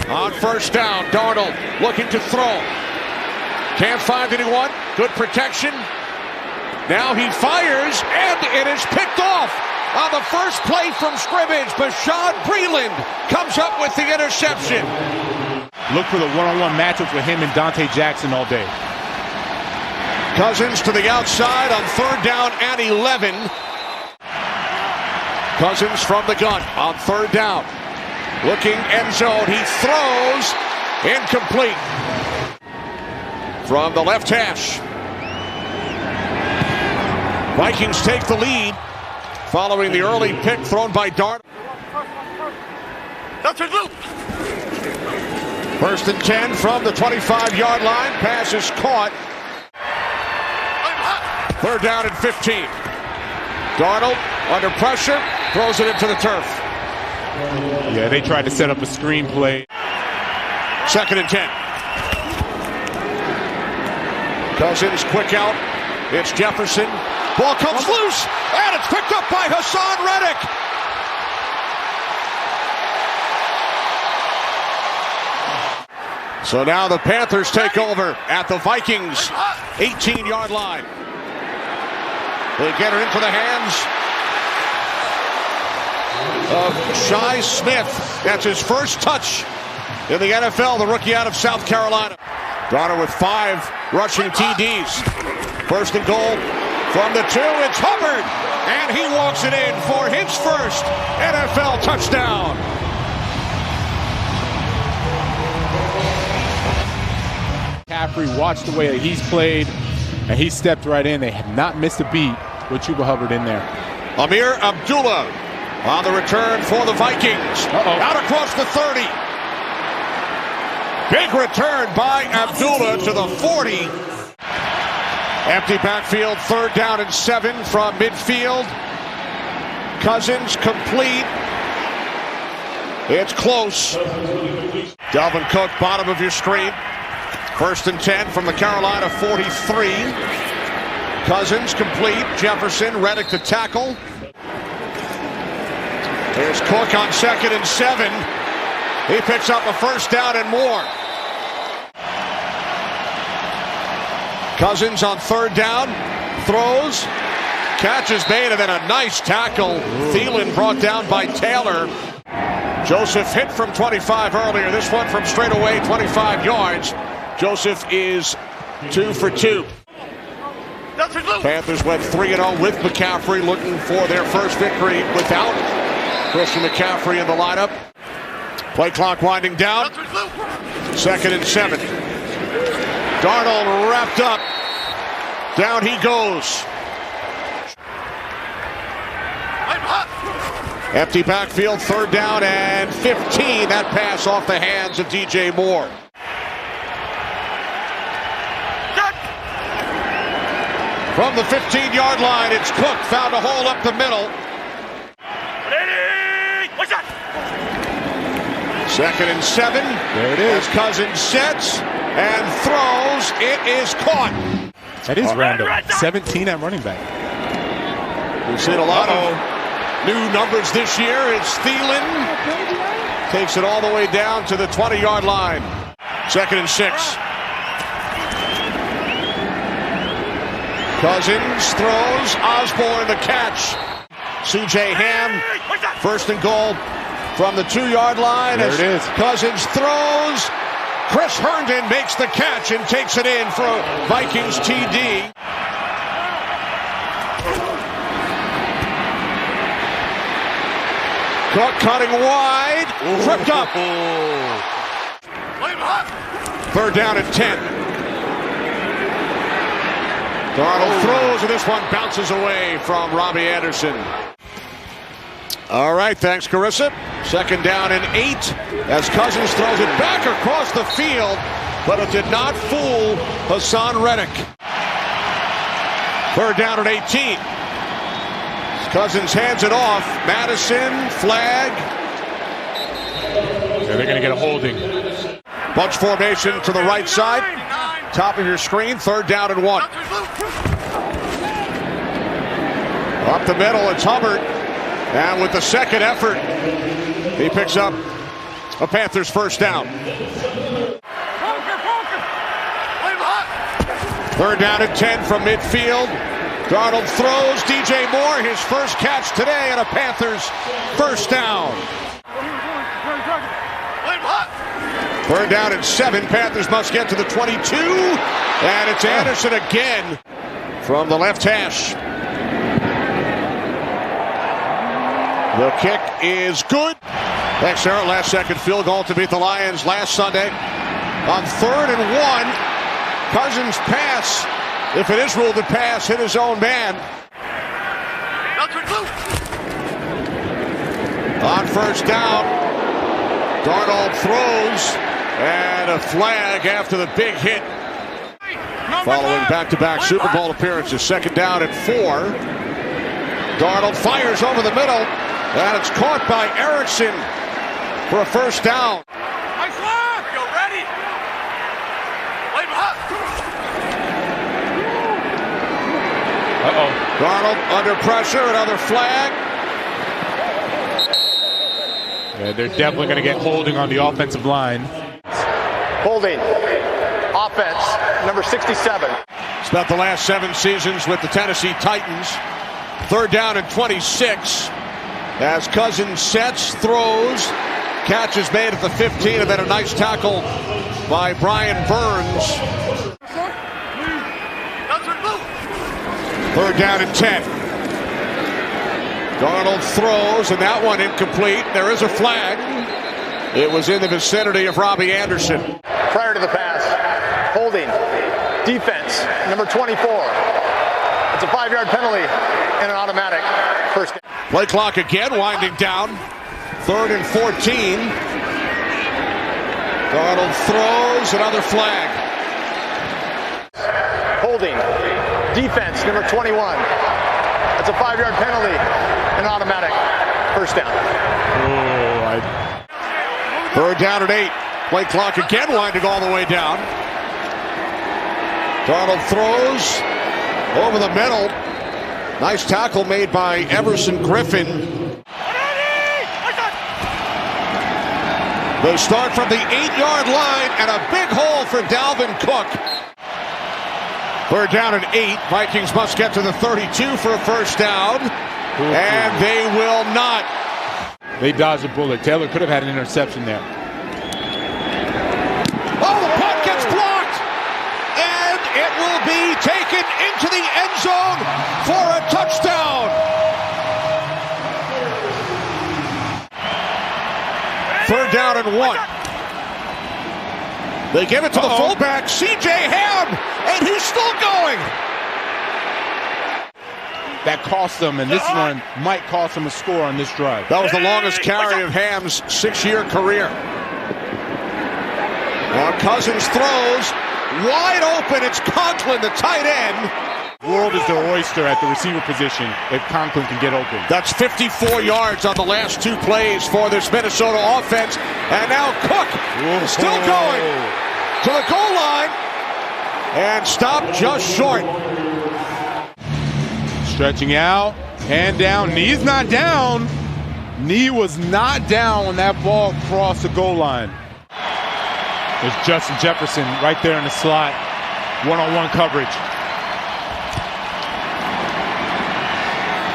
On first down, Darnold looking to throw. Can't find anyone. Good protection. Now he fires, and it is picked off. On the first play from scrimmage, Bashaud Breeland comes up with the interception. Look for the one-on-one matchups with him and Dante Jackson all day. Cousins to the outside on third down and 11. Cousins from the gun on third down. Looking end zone. He throws. Incomplete. From the left hash. Vikings take the lead following the early pick thrown by Darnold. First and 10 from the 25-yard line. Pass is caught. Third down and 15. Darnold under pressure, throws it into the turf. Yeah, they tried to set up a screen play. Second and 10. Cousins quick out. It's Jefferson. Ball comes loose, and it's picked up by Hassan Reddick. So now the Panthers take over at the Vikings 18-yard line. They get her into the hands of Shi Smith. That's his first touch in the NFL, the rookie out of South Carolina. Garner with 5 rushing TDs. First and goal from the 2. It's Hubbard, and he walks it in for his first NFL touchdown. McCaffrey watched the way that he's played, and he stepped right in. They have not missed a beat with Chuba Hubbard in there. Amir Abdullah on the return for the Vikings. Out across the 30. Big return by Abdullah to the 40. Empty backfield, third down and 7 from midfield. Cousins complete. It's close. Dalvin Cook, bottom of your screen. First and 10 from the Carolina 43. Cousins complete. Jefferson, Reddick to tackle. Here's Cook on second and 7. He picks up a first down and more. Cousins on third down, throws, catch is made, and then a nice tackle. Thielen brought down by Taylor. Joseph hit from 25 earlier. This one from straight away, 25 yards. Joseph is 2 for 2. Panthers went 3-0 with McCaffrey, looking for their first victory without Christian McCaffrey in the lineup. Play clock winding down. Second and 7. Darnold wrapped up. Down he goes. Empty backfield, third down and 15. That pass off the hands of DJ Moore. From the 15-yard line, it's Cook. Found a hole up the middle. Second and 7. There it is. As Cousins sets and throws. It is caught. That is random. 17 at running back. We've seen a lot of new numbers this year. It's Thielen. Takes it all the way down to the 20-yard line. Second and 6. Cousins throws. Osborne the catch. C.J. Ham. First and goal from the 2-yard line. There it is. Cousins throws. Chris Herndon makes the catch and takes it in for a Vikings TD. Cook cutting wide. Tripped up. Third down and 10. Darnold throws, and this one bounces away from Robbie Anderson. All right, thanks, Carissa. Second down and 8 as Cousins throws it back across the field, but it did not fool Hassan Reddick. Third down and 18. Cousins hands it off. Madison, flag. Yeah, they're going to get a holding. Bunch formation to the right side. Top of your screen, third down and 1. Up the middle, it's Hubbard. And with the second effort, He picks up a Panthers first down. Third down and 10 from midfield. Darnold throws. DJ Moore, his first catch today, and a Panthers first down. Third down and 7. Panthers must get to the 22. And it's Anderson again from the left hash. The kick is good. Thanks, Sarah. Last second field goal to beat the Lions last Sunday. On 3rd and 1. Cousins' pass, if it is ruled a pass, hit his own man. On first down, Darnold throws, and a flag after the big hit. Following back-to-back Super Bowl appearances, second down and 4. Darnold fires over the middle, and it's caught by Erickson for a first down. Darnold under pressure, another flag. Yeah, they're definitely going to get holding on the offensive line. Holding. Offense, number 67. Spent the last 7 seasons with the Tennessee Titans. Third down and 26. As Cousins sets, throws. Catch is made at the 15, and then a nice tackle by Brian Burns. Third down and 10. Darnold throws, and that one incomplete. There is a flag. It was in the vicinity of Robbie Anderson. Prior to the pass, holding, defense, number 24. It's a 5-yard penalty and an automatic first down. Play clock again, winding down. 3rd and 14. Darnold throws, another flag. Holding. Defense, number 21. It's a 5-yard penalty, an automatic first down. Third down and 8. Play clock again, winding all the way down. Darnold throws over the middle. Nice tackle made by Everson Griffin. They start from the 8-yard line, and a big hole for Dalvin Cook. Third down and 8. Vikings must get to the 32 for a first down. And they will not. They dodged a bullet. Taylor could have had an interception there. Oh, the punt gets blocked. And it will be taken into the end zone for a touchdown. Third down and 1. They give it to the fullback, C.J. Ham, and he's still going. That cost them, and this one might cost them a score on this drive. That was the longest carry of Ham's 6-year career. Now Cousins throws, wide open, it's Conklin, the tight end. World is their oyster at the receiver position if Conklin can get open. That's 54 yards on the last 2 plays for this Minnesota offense. And now Cook still going to the goal line and stopped just short. Stretching out, hand down, knee's not down. Knee was not down when that ball crossed the goal line. There's Justin Jefferson right there in the slot. One-on-one coverage.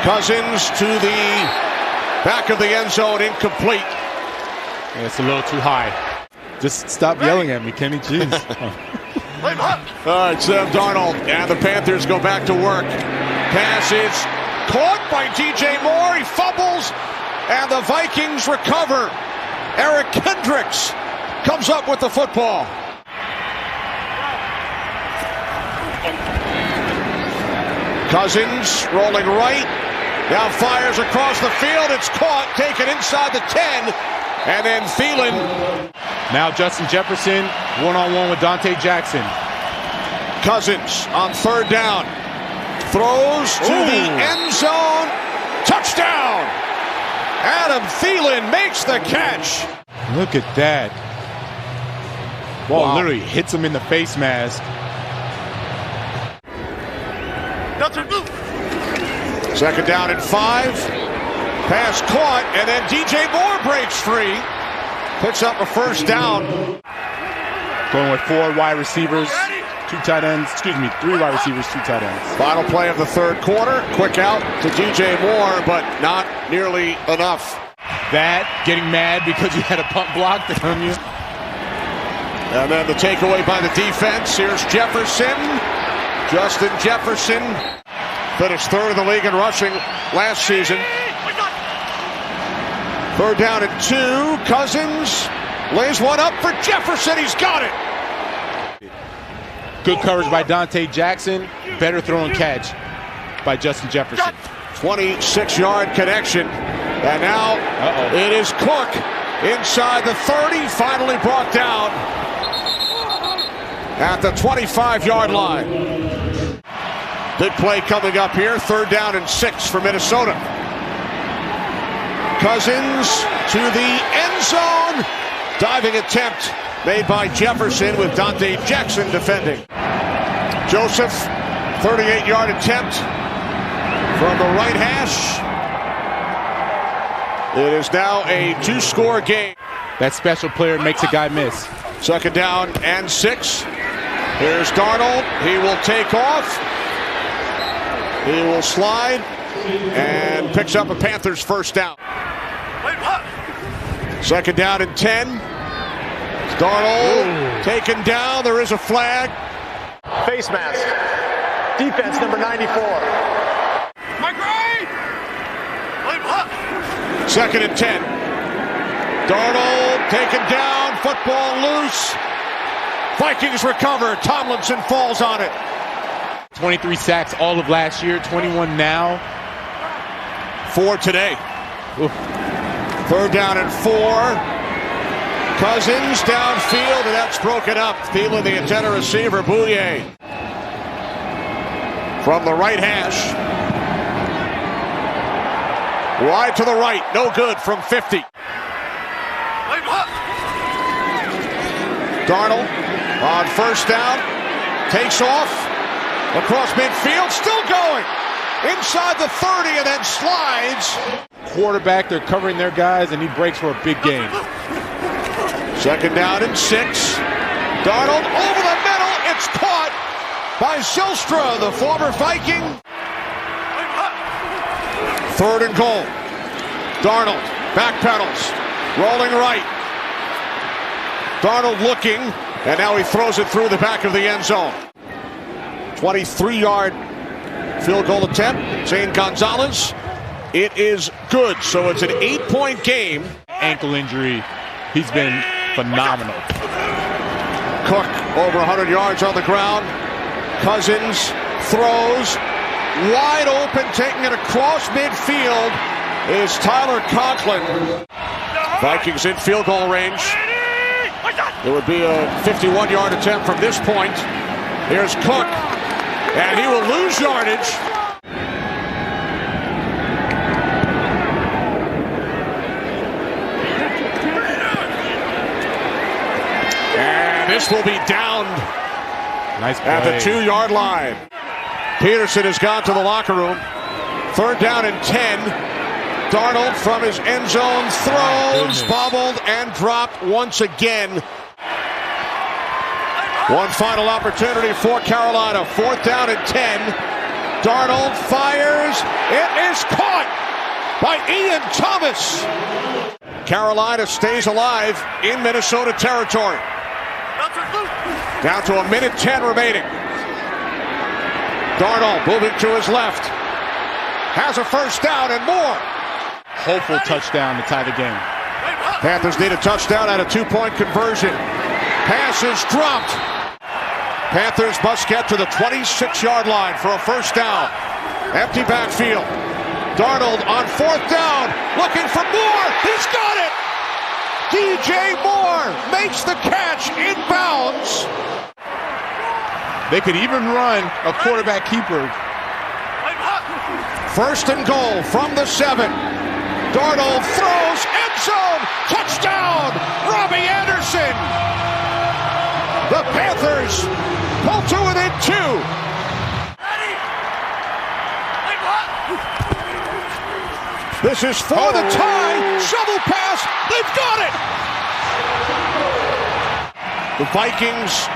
Cousins to the back of the end zone, incomplete. Yeah, it's a little too high. Just stop yelling at me, Kenny. Jeez. All right, Sam Darnold and the Panthers go back to work. Pass is caught by DJ Moore. He fumbles, and the Vikings recover. Eric Kendricks comes up with the football. Cousins rolling right. Now fires across the field. It's caught, taken inside the 10. And then Thielen. Now Justin Jefferson, one-on-one with Dante Jackson. Cousins on third down. Throws to the end zone. Touchdown! Adam Thielen makes the catch. Look at that. Ball literally hits him in the face mask. Second down and 5. Pass caught, and then DJ Moore breaks free. Picks up a first down. Going with 4 wide receivers, 2 tight ends. 3 wide receivers, 2 tight ends. Final play of the third quarter. Quick out to DJ Moore, but not nearly enough. That, getting mad because you had a punt block on you. And then the takeaway by the defense. Here's Jefferson. Justin Jefferson finished third in the league in rushing last season. Third down and 2. Cousins lays one up for Jefferson. He's got it. Good coverage by Dante Jackson. Better throw and catch by Justin Jefferson. 26-yard connection. And now it is Cook inside the 30. Finally brought down at the 25-yard line. Big play coming up here. Third down and 6 for Minnesota. Cousins to the end zone. Diving attempt made by Jefferson with Dante Jackson defending. Joseph, 38-yard attempt from the right hash. It is now a 2-score game. That special player makes a guy miss. Second down and 6. Here's Darnold. He will take off. He will slide and picks up a Panthers first down. Second down and 10. Darnold taken down. There is a flag. Face mask. Defense number 94. Second and 10. Darnold taken down. Football loose. Vikings recover. Tomlinson falls on it. 23 sacks all of last year. 21 now. 4 today. Oof. Third down and 4. Cousins downfield, and that's broken up. Thielen, the intended receiver, Bouye. From the right hash. Wide to the right, no good from 50. Darnold on first down, takes off, across midfield, still going. Inside the 30 and then slides. Quarterback, they're covering their guys, and he breaks for a big gain. Second down and 6. Darnold over the middle, it's caught by Zylstra, the former Viking. Third and goal. Darnold backpedals, rolling right. Darnold looking, and now he throws it through the back of the end zone. 23-yard field goal attempt. Zane Gonzalez. It is good, so it's an 8-point game. Ankle injury. He's been phenomenal. Cook over 100 yards on the ground. Cousins throws. Wide open, taking it across midfield is Tyler Conklin. Vikings in field goal range. It would be a 51-yard attempt from this point. Here's Cook, and he will lose yardage. And this will be downed Nice play. at the 2-yard line. Peterson has gone to the locker room. Third down and 10. Darnold from his end zone throws, bobbled and dropped once again. One final opportunity for Carolina. Fourth down and 10. Darnold fires. It is caught by Ian Thomas. Carolina stays alive in Minnesota territory. Down to a minute 10 remaining. Darnold moving to his left. Has a first down and more. Hopeful touchdown to tie the game. Panthers need a touchdown at a 2-point conversion. Pass is dropped. Panthers must get to the 26-yard line for a first down. Empty backfield. Darnold on fourth down, looking for Moore. He's got it. DJ Moore makes the catch inbounds. They could even run a quarterback keeper. First and goal from the 7. Darnold throws, end zone, touchdown, Robbie Anderson. The Panthers pull to within 2. This is for the tie. Shovel pass. They've got it. The Vikings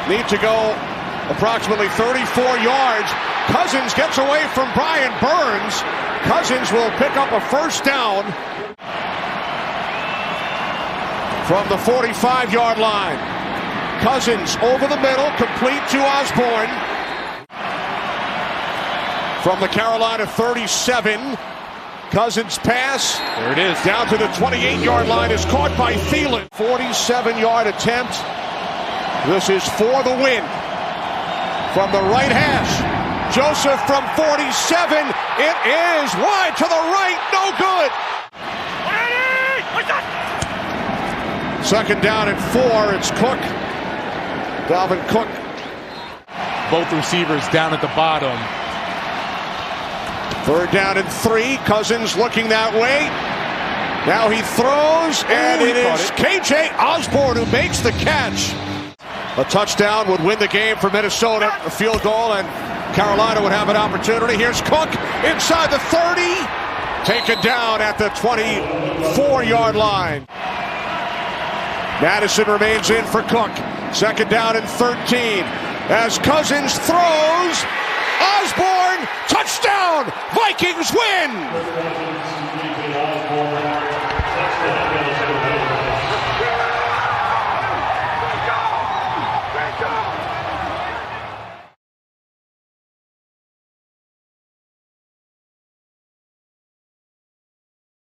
need to go approximately 34 yards. Cousins gets away from Brian Burns. Cousins will pick up a first down from the 45-yard line. Cousins over the middle, complete to Osborne. From the Carolina 37, Cousins pass. There it is. Down to the 28-yard line is caught by Thielen. 47-yard attempt. This is for the win. From the right hash. Joseph from 47. It is wide to the right. No good. Second down and 4. It's Cook. Dalvin Cook. Both receivers down at the bottom. Third down and 3. Cousins looking that way. Now he throws, and it is KJ Osborne who makes the catch. A touchdown would win the game for Minnesota. A field goal, and Carolina would have an opportunity. Here's Cook inside the 30. Taken down at the 24-yard line. Madison remains in for Cook. Second down and 13. As Cousins throws, Osborne, touchdown! Vikings win!